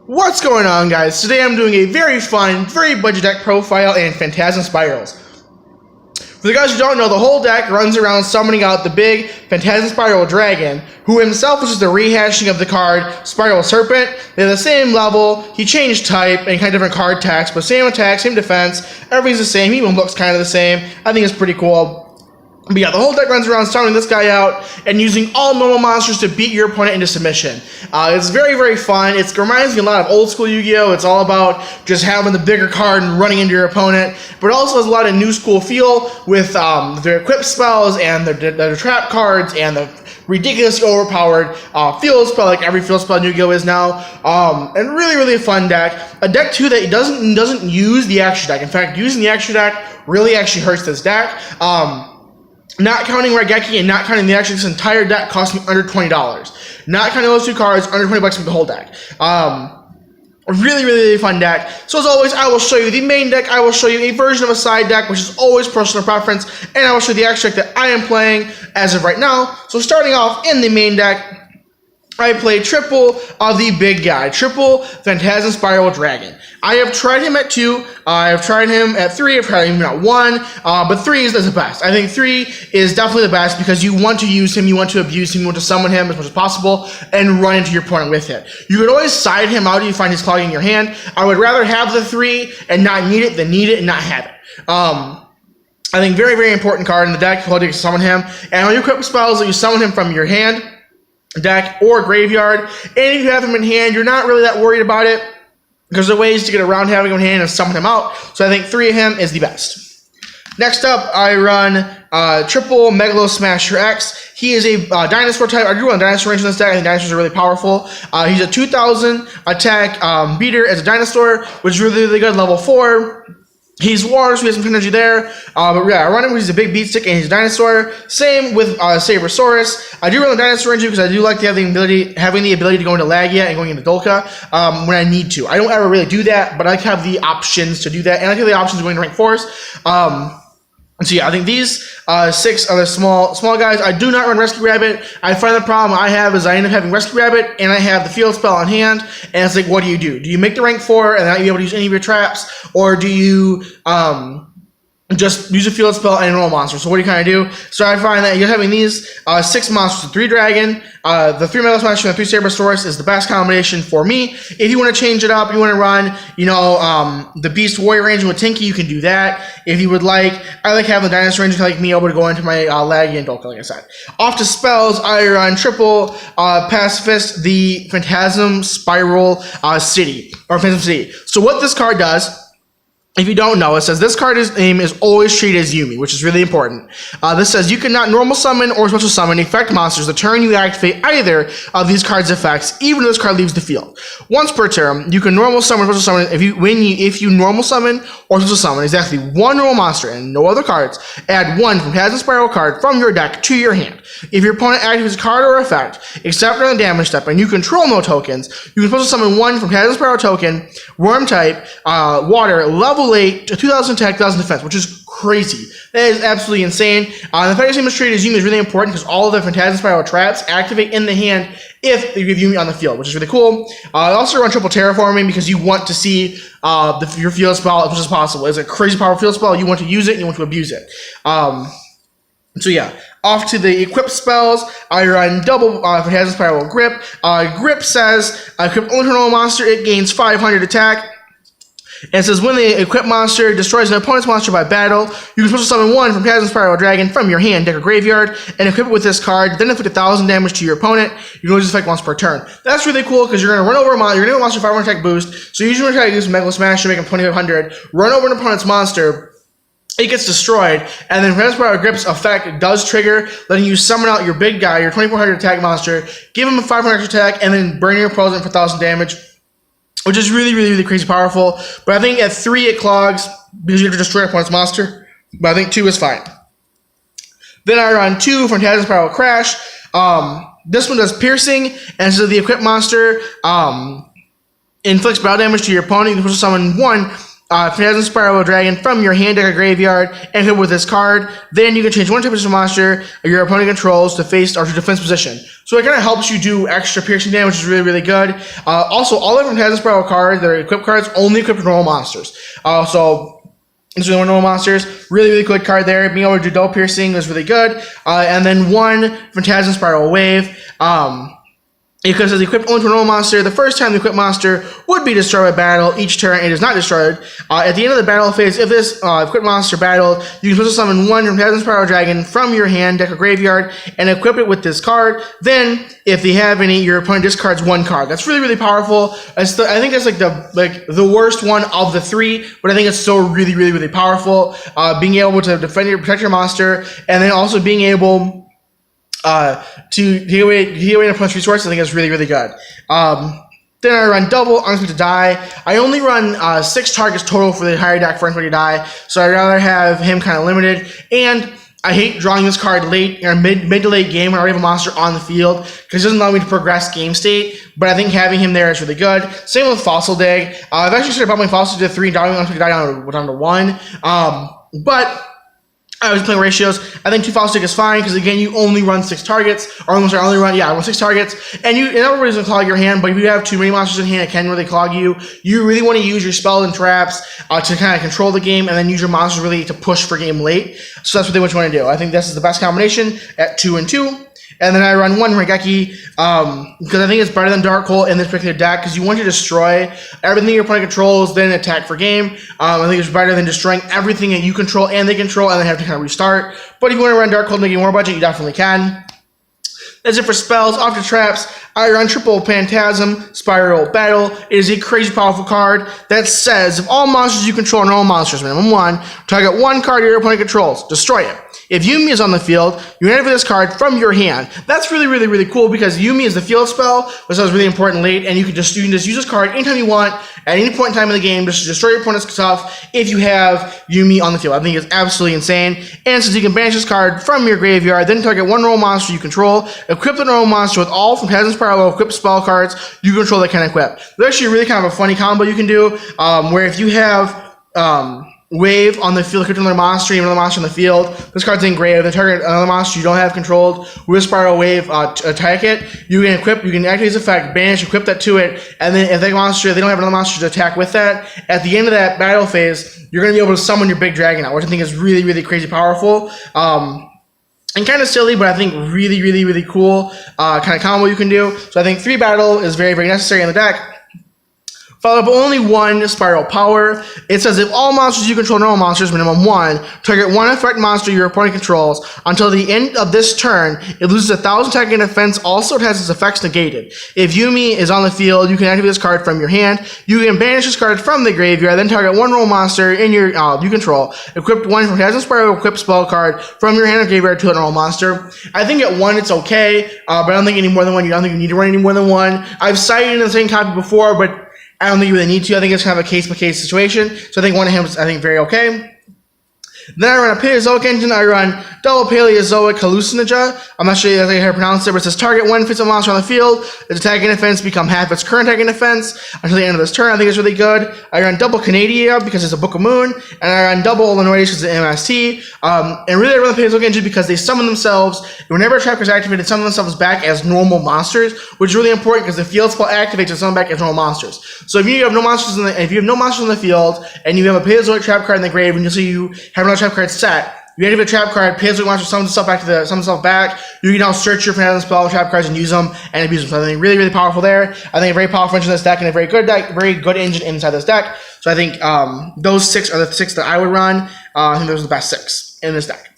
What's going on, guys? Today I'm doing a very fun, very budget deck profile in Phantasm Spirals. For the guys who don't know, the whole deck runs around summoning out the big Phantasm Spiral Dragon, who himself is just a rehashing of the card Spiral Serpent. They're the same level, he changed type and kind of different card attacks, but same attack, same defense, everything's the same, he even looks kind of the same. I think it's pretty cool. But yeah, the whole deck runs around summoning this guy out and using all normal monsters to beat your opponent into submission. It's very, very fun. It reminds me a lot of old school Yu-Gi-Oh! It's all about just having the bigger card and running into your opponent, but it also has a lot of new school feel with their equip spells and their trap cards and the ridiculously overpowered field spell, like every field spell in Yu-Gi-Oh! Is now. And really, really a fun deck. A deck, too, that doesn't use the extra deck. In fact, using the extra deck really actually hurts this deck. Not counting Raigeki and not counting the extra, this entire deck cost me under $20. Not counting those two cards, under $20 for the whole deck. Really, really fun deck. So as always, I will show you the main deck, I will show you a version of a side deck, which is always personal preference, and I will show you the extra deck that I am playing as of right now. So starting off in the main deck, I play triple of the big guy, triple Phantasm Spiral Dragon. I have tried him at 2, I have tried him at 3, I've tried him at 1, but 3 is the best. I think 3 is definitely the best because you want to use him, you want to abuse him, you want to summon him as much as possible, and run into your opponent with it. You could always side him out if you find he's clogging your hand. I would rather have the 3 and not need it than need it and not have it. I think very, very important card in the deck, you to summon him, and when you equip spells that you summon him from your hand, deck, or graveyard, and if you have him in hand, you're not really that worried about it, because there are ways to get around having him in hand and summon him out, so I think 3 of him is the best. Next up, I run triple Megalo Smasher X. He is a dinosaur type. I do run dinosaur range in this deck. I think dinosaurs are really powerful. He's a 2000 attack beater as a dinosaur, which is really, really good, level 4. He's water, so he has some energy there. But yeah, I run him because he's a big beat stick and he's a dinosaur. Same with Sabersaurus. I do run the dinosaur into because I do like having the ability to go into Lagia and going into Dolka when I need to. I don't ever really do that, but I like to have the options to do that, and I like to have the options of going to rank 4s. So yeah, I think these 6 other small guys. I do not run Rescue Rabbit. I find the problem I have is I end up having Rescue Rabbit and I have the field spell on hand, and it's like, what do you do? Do you make the rank 4 and not be able to use any of your traps, or do you just use a field spell and a normal monster? So what do you kind of do? So I find that you're having these 6 monsters, 3 dragon, the 3 Metal Smasher and the 3 Sabersaurus is the best combination for me. If you want to change it up, you want to run, the Beast Warrior range with Tinky, you can do that. If you would like, I like having the Dinosaur range, like me able to go into my Lagia and Dolka, like I said. Off to spells, I run triple Pacifist, the Phantasm Spiral City, or Phantasm City. So what this card does, if you don't know, it says this card's name is always treated as Yumi, which is really important. This says you cannot normal summon or special summon effect monsters the turn you activate either of these cards' effects, even if this card leaves the field. Once per turn, you can normal summon or special summon if you normal summon or special summon exactly 1 normal monster and no other cards. Add 1 Phantasm Spiral card from your deck to your hand. If your opponent activates a card or effect, except for the damage step, and you control no tokens, you can special summon 1 Phantasm Spiral token, Worm type, Water, level 8, 2000 attack, 2000 defense, which is crazy. That is absolutely insane. The fact that it's treated as Yumi is really important because all of the Phantasm Spiral traps activate in the hand if you give Yumi on the field, which is really cool. I also run triple terraforming because you want to see your field spell as much as possible. It's a crazy powerful field spell. You want to use it and you want to abuse it. So yeah, off to the equip spells. I run double Phantasm Spiral Grip. Grip says, equip only normal monster, it gains 500 attack. And it says, when the equipped monster destroys an opponent's monster by battle, you can special summon 1 from Phantasm Spiral Dragon from your hand, deck, or graveyard, and equip it with this card, then inflict 1,000 damage to your opponent. You can only use this effect once per turn. That's really cool because you're going to run over a monster, you're going to give a monster 500 attack boost, so you usually try to use Megalo Smash to make him 2,500, run over an opponent's monster, it gets destroyed, and then Phantasm Spiral Grip's effect does trigger, letting you summon out your big guy, your 2,400 attack monster, give him a 500 attack, and then burn your opponent for 1,000 damage. Which is really, really, really crazy powerful. But I think at 3 it clogs because you have to destroy your opponent's monster. But I think 2 is fine. Then I run 2 Phantasm Spiral Crash. This one does piercing, and so the equipped monster inflicts battle damage to your opponent. You can summon 1 Phantasm Spiral Dragon from your hand deck or graveyard and hit with this card. Then you can change one type of monster your opponent controls to face or to defense position. So it kind of helps you do extra piercing damage, which is really, really good. Also, all the Phantasm Spiral cards, they're equipped cards, only equipped with normal monsters. So these are the normal monsters. Really, really good card there. Being able to do double piercing is really good. And then one Phantasm Spiral Wave. Because it's equipped only to a normal monster, the first time the equipped monster would be destroyed by battle. Each turn, it is not destroyed. At the end of the battle phase, if this equipped monster battled, you can special summon one Phantasm Spiral Dragon from your hand, deck, or graveyard, and equip it with this card. Then, if they have any, your opponent discards one card. That's really, really powerful. I think that's like the worst one of the three, but I think it's still really, really, really powerful. Being able to defend or protect your monster, and then also being able to heal away an opponent's resources, I think is really, really good. Then I run double Unexpected Die. I only run 6 targets total for the entire deck for Unexpected Die, so I'd rather have him kind of limited. And I hate drawing this card late or mid to late game when I already have a monster on the field because it doesn't allow me to progress game state. But I think having him there is really good. Same with Fossil Dig. I've actually started bumping Fossil Dig to 3 and dropping Unexpected Die down to 1. But I was playing ratios. I think 2 Fossil Dig is fine because again, you only run 6 targets, or almost only run 6 targets, and everybody's gonna clog your hand. But if you have too many monsters in hand, it can really clog you. You really want to use your spells and traps to kind of control the game, and then use your monsters really to push for game late. So that's what you want to do. I think this is the best combination at 2 and 2. And then I run one Raigeki because I think it's better than Dark Hole in this particular deck because you want to destroy everything your opponent controls, then attack for game. I think it's better than destroying everything that you control and they control and then have to kind of restart. But if you want to run Dark Hole to make it more budget, you definitely can. That's it for spells. Off to traps, I run triple Phantasm Spiral Battle. It is a crazy powerful card that says if all monsters you control are normal monsters, minimum 1, target 1 card your opponent controls, destroy it. If Yumi is on the field, you enter this card from your hand. That's really, really, really cool because Yumi is the field spell, which is really important late, and you can just use this card anytime you want, at any point in time in the game, just to destroy your opponent's stuff if you have Yumi on the field. I think it's absolutely insane. And since you can banish this card from your graveyard, then target 1 normal monster you control, equip the normal monster with all Phantasm Spiral equipped spell cards you control that can equip. There's actually really kind of a funny combo you can do, where if you have Wave on the field, equip another monster, even another monster on the field. This card's engraved. Then target another monster you don't have controlled with Spiral Wave, attack it. You can activate this effect, banish, equip that to it, and then if they don't have another monster to attack with that, at the end of that battle phase, you're going to be able to summon your big dragon out, which I think is really, really crazy powerful. And kind of silly, but I think really, really, really cool kind of combo you can do. So I think 3 battle is very, very necessary in the deck. Followed up only 1 Spiral Power. It says if all monsters you control normal monsters, minimum 1, target 1 effect monster your opponent controls. Until the end of this turn, it loses 1,000 attack and defense. Also, it has its effects negated. If Yumi is on the field, you can activate this card from your hand. You can banish this card from the graveyard, then target 1 normal monster in your you control. Equip 1 from Phantasm Spiral equipped spell card from your hand or graveyard to a normal monster. I think at 1 it's okay, but I don't think any more than 1. You don't think you need to run any more than 1. I've cited in the same copy before, but I don't think you really need to. I think it's kind of a case-by-case situation. So I think 1 of him is, I think, very okay. Then I run a Paleozoic engine. I run double Paleozoic Hallucinogen. I'm not sure exactly how to pronounce it, but it says target 1 physical monster on the field. Its attack and defense become half its current attack and defense until the end of this turn. I think it's really good. I run double Canadia because it's a Book of Moon, and I run double Illinois because it's an MST. And really I run the Paleozoic engine because they summon themselves. Whenever a trap is activated, summon themselves back as normal monsters, which is really important because the field spell activates and summon back as normal monsters. So if you have no monsters in the field and you have a Paleozoic trap card in the grave, and you'll see you have another trap card set, you activate a trap card, Paleozoic monster summons itself back. You can now search your Phantasm Spell trap cards and use them and abuse them. So I think really, really powerful there. I think a very powerful engine in this deck and a very good engine inside this deck. So I think those 6 are the 6 that I would run. I think those are the best 6 in this deck.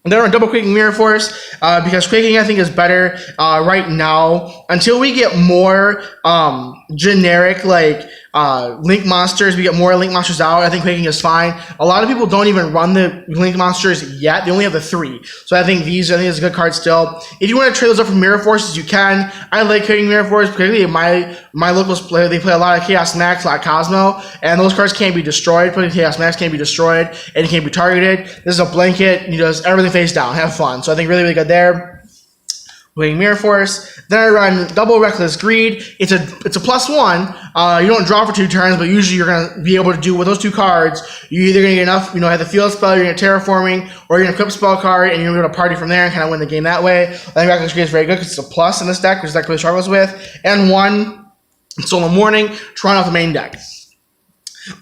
And then I run double Quaking Mirror Force because Quaking I think is better right now until we get more generic Link monsters. We get more Link monsters out. I think Quaking is fine. A lot of people don't even run the Link monsters yet. They only have the 3. So I think it's a good card still. If you want to trade those up for Mirror Forces, you can. I like Quaking Mirror Force, particularly my locals play. They play a lot of Chaos Max, a lot of Cosmo, and those cards can't be destroyed. Putting Chaos Max can't be destroyed, and it can't be targeted. This is a blanket. You just everything face down. Have fun. So I think really, really good there. Wing Mirror Force. Then I run double Reckless Greed. It's a +1. You don't draw for 2 turns, but usually you're gonna be able to do with those 2 cards. You're either gonna get enough, have the field spell, you're gonna terraforming, or you're gonna equip spell card, and you're gonna go to party from there and kind of win the game that way. I think Reckless Greed is very good because it's a plus in this deck, which this deck really struggles with. And 1 Solar Morning to run off the main deck.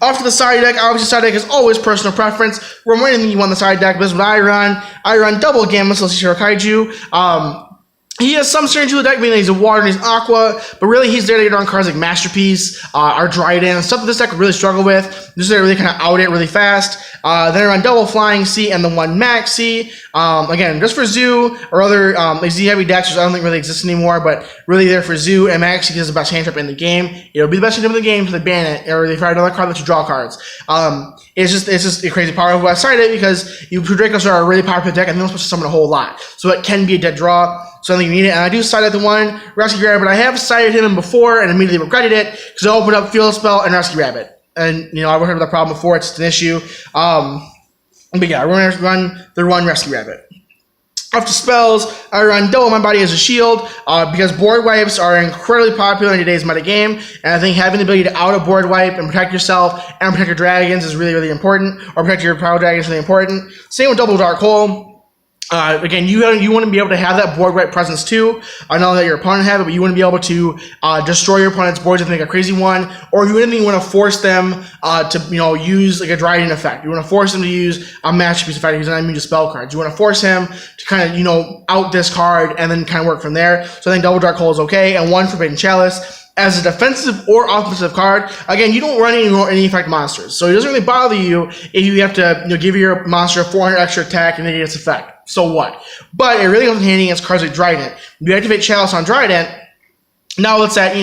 Off to the side deck, obviously side deck is always personal preference. We're more anything you want on the side deck, but this is what I run. I run double Gamma Celestial Kaiju. He has some synergy with the deck, meaning he's a water and he's aqua, but really he's there to get on cards like Masterpiece, or Dryden, stuff that this deck would really struggle with. This is to really kind of out it really fast. Then I run double Flying Sea and the 1 Maxi. Again, just for Zoo or other like Z heavy decks, which I don't think really exist anymore, but really there for Zoo and Maxi because it's the best hand trap in the game. It'll be the best hand trap in the game until they ban it, or they find another card that you draw cards. It's just a crazy powerful. I cited it because you Dracos are a really powerful deck and they're not supposed to summon a whole lot, so it can be a dead draw. So I think you need it, and I do side at the 1 Rescue Rabbit. I have sided him before and immediately regretted it because I opened up Field Spell and Rescue Rabbit, and I've heard of the problem before. It's an issue. But yeah, we're gonna run the 1 Rescue Rabbit. Off to spells, I run double My Body as a Shield because board wipes are incredibly popular in today's meta game, and I think having the ability to out a board wipe and protect yourself and protect your dragons is really, really important, or protect your power dragons is really important. Same with double Dark Hole. Again, you want to be able to have that board wipe presence too. I know that your opponent have it, but you want to be able to destroy your opponent's boards if they make a crazy one, or you wouldn't even want to force them to use like a Dryden effect. You want to force them to use a Masterpiece effect because I'm immune to spell cards. You want to force him to kind of out this card and then kind of work from there. So I think double Dark Hole is okay, and 1 Forbidden Chalice. As a defensive or offensive card, again, you don't run any effect monsters, so it doesn't really bother you if you have to give your monster a 400 extra attack and then it gets effect. So what? But it really comes in handy against cards like Dryden. You activate Chalice on Dryden. Now it's at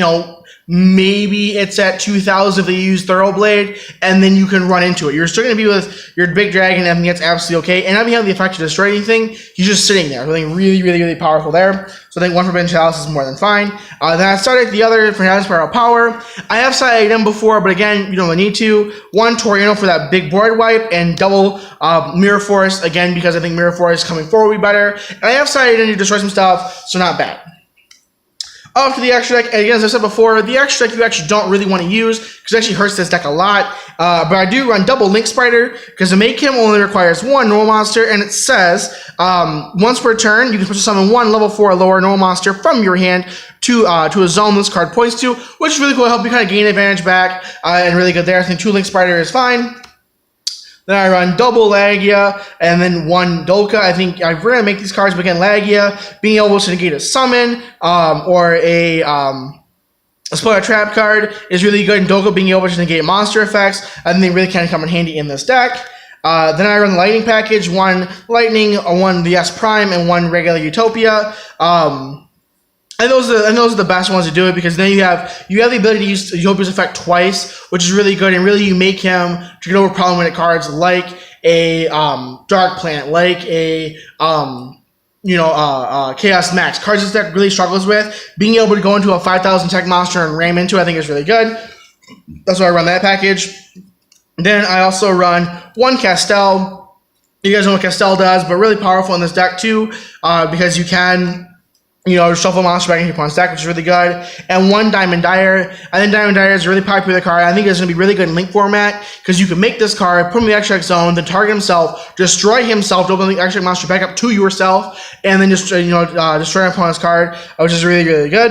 maybe it's at 2,000 if they use Thoroughblade, and then you can run into it. You're still going to be with your big dragon, and I think that's absolutely okay. And not having the effect to destroy anything, he's just sitting there. So I think really, really, really powerful there. So I think 1 Forbidden Chalice is more than fine. Then I started the other Phantasm Spiral Power. I have sided him before, but again, you don't really need to. 1 Torino for that big board wipe, and double Mirror Force, again, because I think Mirror Force coming forward will be better. And I have sided him to destroy some stuff, so not bad. Off to the extra deck, and again, as I said before, the extra deck you actually don't really want to use because it actually hurts this deck a lot. But I do run double Link Spider because to make him only requires 1 normal monster, and it says once per turn you can special summon 1 level 4 or lower normal monster from your hand to a zone this card points to, which is really cool. Help you kind of gain advantage back and really good there. I think 2 Link Spider is fine. Then I run double Lagia and then 1 Dolka. I think we're going to make these cards, but again, Lagia, being able to negate a summon or a Spoiler Trap card is really good, and Dolka being able to negate monster effects, I think they really kind of come in handy in this deck. Then I run the Lightning package, 1 Lightning, 1 the S Prime, and 1 regular Utopia. And those are the best ones to do it because then you have the ability to use Utopia's effect twice, which is really good, and really you make him to get over problematic cards like a Dark Plant, like a Chaos Max. Cards this deck really struggles with. Being able to go into a 5,000 tech monster and ram into, I think is really good. That's why I run that package. Then I also run 1 Castel. You guys know what Castel does, but really powerful in this deck too, because you can shuffle monster back into your opponent's deck, which is really good. And 1 Diamond Dire. I think Diamond Dire is a really popular card. I think it's going to be really good in Link format because you can make this card, put him in the extra deck zone, then target himself, destroy himself, to open the extra deck monster back up to yourself, and then just destroy your opponent's card, which is really, really good.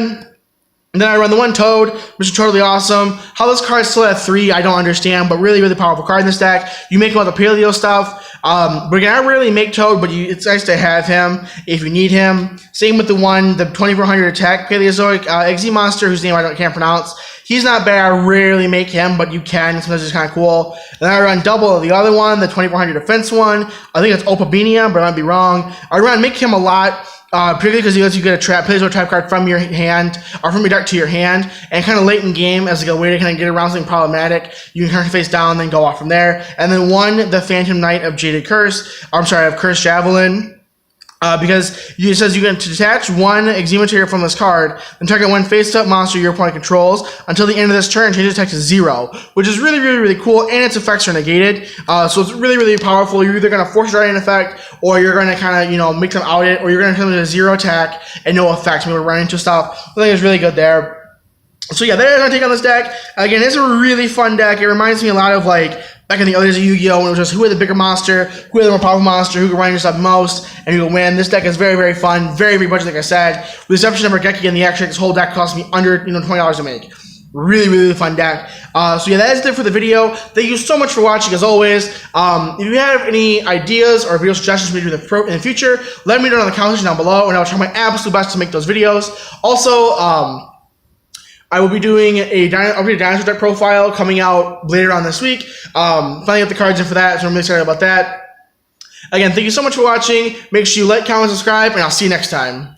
And then I run the 1 Toad, which is totally awesome. How this card is still at 3, I don't understand, but really, really powerful card in this deck. You make him with the Paleo stuff. But again, I rarely make Toad, but it's nice to have him if you need him. Same with the 2400 attack Paleozoic Exy monster, whose name I can't pronounce. He's not bad. I rarely make him, but you can. Sometimes it's kind of cool. Then I run double of the other one, the 2400 defense one. I think it's Opabinia, but I might be wrong. I make him a lot. Particularly because he lets you get a Paleozoic trap card from your hand, or from your deck to your hand, and kind of late in game as like a way to kind of get around something problematic. You can turn your face down, then go off from there. And then 1, the Phantom Knight of Jaded Curse. Of Cursed Javelin. Because it says you can detach one Eczema material from this card, then target one face-up monster your opponent controls until the end of this turn, change its attack to 0, which is really, really, really cool, and its effects are negated, so it's really, really powerful. You're either going to force draw an effect, or you're going to kind of, you know, make them out it, or you're going to turn them to 0 attack and no effects, maybe run into stuff. I think it's really good there. So yeah, that is my take on this deck. Again, it's a really fun deck. It reminds me a lot of, like, back in the early days of Yu-Gi-Oh! When it was just who had the bigger monster, who had the more powerful monster, who could run your stuff most, and who could win. This deck is very, very fun, very, very budget, like I said. With the exception of Raigeki and the action, this whole deck cost me under $20 to make. Really, really fun deck. So yeah, that is it for the video. Thank you so much for watching, as always. If you have any ideas or video suggestions for me to do in the future, let me know in the comment section down below, and I'll try my absolute best to make those videos. Also, I will be doing a dinosaur deck profile coming out later on this week. Finally get the cards in for that, so I'm really excited about that. Again, thank you so much for watching. Make sure you like, comment, subscribe, and I'll see you next time.